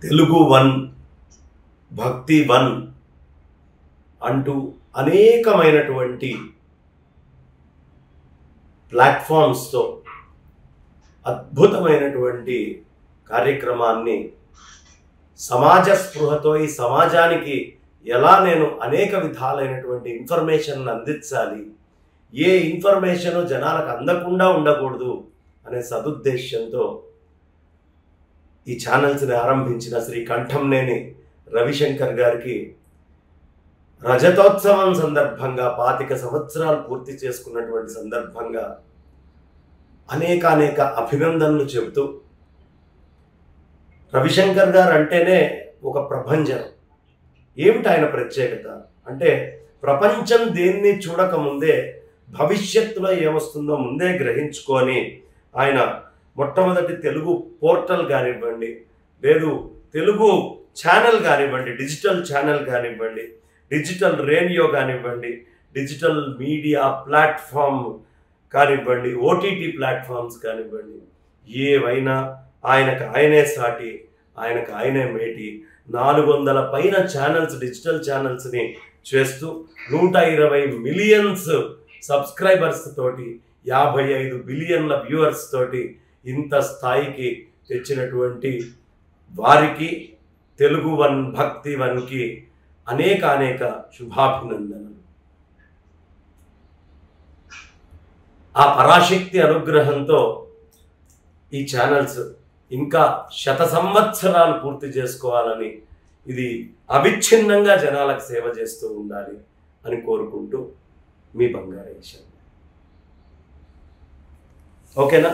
Telugu one, భక్తి one అంటూ అనేకమైనటువంటి ప్లాట్ఫామ్స్తో అద్భుతమైనటువంటి కార్యక్రమాన్ని సమాజ స్పృహతో ఈ సమాజానికి ఎలా నేను అనేక విధాలైనటువంటి ఇన్ఫర్మేషన్ అందించాలి, ఏ ఇన్ఫర్మేషన్ జనాలకు అందకుండా ఉండకూడదు అనే సదుద్దేశంతో ఈ ఛానల్స్ని ఆరంభించిన శ్రీ కంఠంనేని రవిశంకర్ గారికి రజతోత్సవం సందర్భంగా 25 సంవత్సరాలు పూర్తి చేసుకున్నటువంటి సందర్భంగా అనేక అభినందనలు చెబుతూ, రవిశంకర్ గారు అంటేనే ఒక ప్రభంజనం. ఏమిటి ఆయన ప్రత్యేకత అంటే, ప్రపంచం దేన్ని చూడకముందే భవిష్యత్తులో ఏమొస్తుందో ముందే గ్రహించుకొని ఆయన మొట్టమొదటి తెలుగు పోర్టల్ కానివ్వండి, లేదు తెలుగు ఛానల్ కానివ్వండి, డిజిటల్ ఛానల్ కానివ్వండి, డిజిటల్ రేడియో కానివ్వండి, డిజిటల్ మీడియా ప్లాట్ఫామ్ కానివ్వండి, ఓటీటీ ప్లాట్ఫామ్స్ కానివ్వండి, ఏవైనా ఆయనకు ఆయనే సాటి, ఆయనకు ఆయనే మేటి 400 పైన ఛానల్స్, డిజిటల్ ఛానల్స్ని చేస్తూ 120 మిలియన్స్ సబ్స్క్రైబర్స్ తోటి 55 బిలియన్ల వ్యూవర్స్ తోటి ఇంత స్థాయికి తెచ్చినటువంటి వారికి, తెలుగు వన్, భక్తి వన్కి అనేక శుభాభినందనలు. ఆ పరాశక్తి అనుగ్రహంతో ఈ ఛానల్స్ ఇంకా 100 సంవత్సరాలు పూర్తి చేసుకోవాలని, ఇది అవిచ్ఛిన్నంగా జనాలకు సేవ చేస్తూ ఉండాలి అని కోరుకుంటూ మీ బంగారేశం. ఓకేనా?